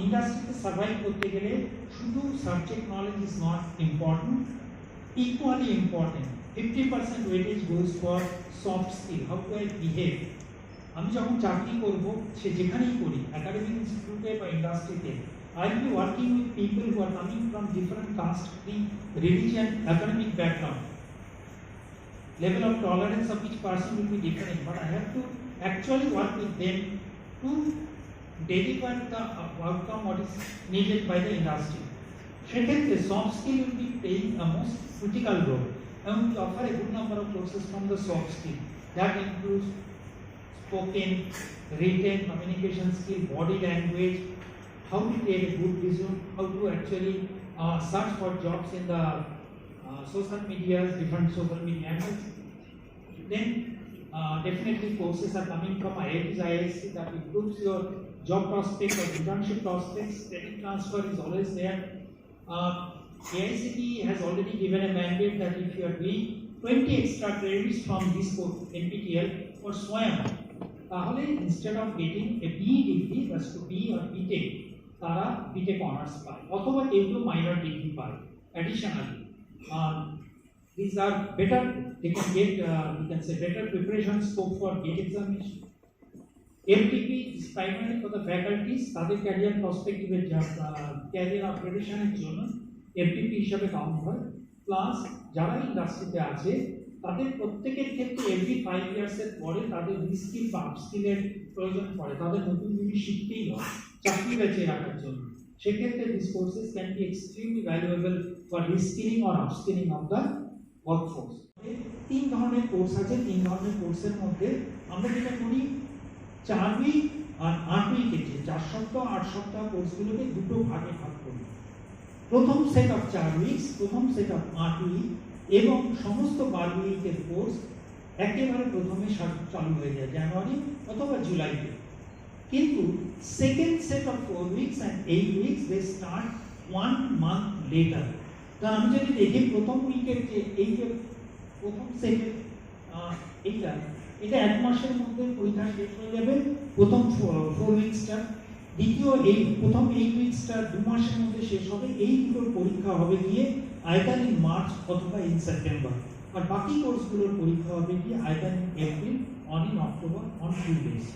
ইন্ডাস্ট্রিতে সার্ভাইভ করতে গেলে শুধু subject knowledge is not important, equally important 50% weightage goes for soft skill, how do I behave. আমি যখন চাকরি করব, সে যেখানেই করি, একাডেমিক ইনস্টিটিউটে বা ইন্ডাস্ট্রিতে, I will be working with people who are coming from different caste, creed, religion, academic background. Level of tolerance of each person will be different, but I have to actually work with them to deliver the outcome what is needed by the industry. সেক্ষেত্রে soft skill will be playing a most critical role, and we offer a good number of courses from the soft skill that includes spoken, written communication skill, body language, how to create a good resume, how to actually search for jobs in the social media, different social media handles. Then definitely courses are coming from IITs, IISc that improves your job prospects or internship prospects. Credit transfer is always there. AICT has already given a mandate that if you are doing 20 extra credits from this course, Nptel or SWAYAM, তাহলে instead of getting a BE degree, that's to B or BTech, তারা BTech honors পায়, অথবা এগুলো minor degree পায় additionally. These are better, they can get, we can say better preparation scope for GATE examination. FTP is primarily for the faculties, তাদের career perspective, career upgradation এর জন্য FTP হিসাবে count হয়, plus যারা ইন্ডাস্ট্রিতে আছে তাদের প্রত্যেকের ক্ষেত্রে এভরি 5 ইয়ার্স এর পরে তাদের রিস্কিল বা আপস্কিলের প্রয়োজন পড়ে, তাদের নতুন জিনিস শিখতেই হয় চাকরি বাঁচিয়ে রাখার জন্য। সেক্ষেত্রে this courses can be extremely valuable for reskilling or upskilling of the workforce. 3 ধরনের কোর্স আছে। 3 ধরনের কোর্সের মধ্যে আমরা যেটা করি 4 উইক আর 8 উইকের, 4 সপ্তাহ 8 সপ্তাহ কোর্সগুলোকে দুটো ভাগে ভাগ করি। প্রথম সেট অফ 4 উইকস, প্রথম সেট অফ 8 উইক এবং সমস্ত 12 উইকের কোর্স একেবারে প্রথমে চালু হয়ে যায় জানুয়ারি অথবা জুলাইতে। কিন্তু second set of 4 weeks and 8 weeks they start 1 month later. কারণ আমি যদি দেখি প্রথম উইকের যে এই যে প্রথম সেটের এটা 1 মাসের মধ্যে পরীক্ষা শেষ হয়ে যাবে প্রথম 4 উইকসটা, দ্বিতীয় এই প্রথম 8 উইকসটা 2 মাসের মধ্যে শেষ হবে। এই দুটোর পরীক্ষা হবে গিয়ে আইদার ইন মার্চ অথবা ইন সেপ্টেম্বর, আর বাকি কোর্সগুলোর পরীক্ষা হবে গিয়ে either in April or in October on 2 days।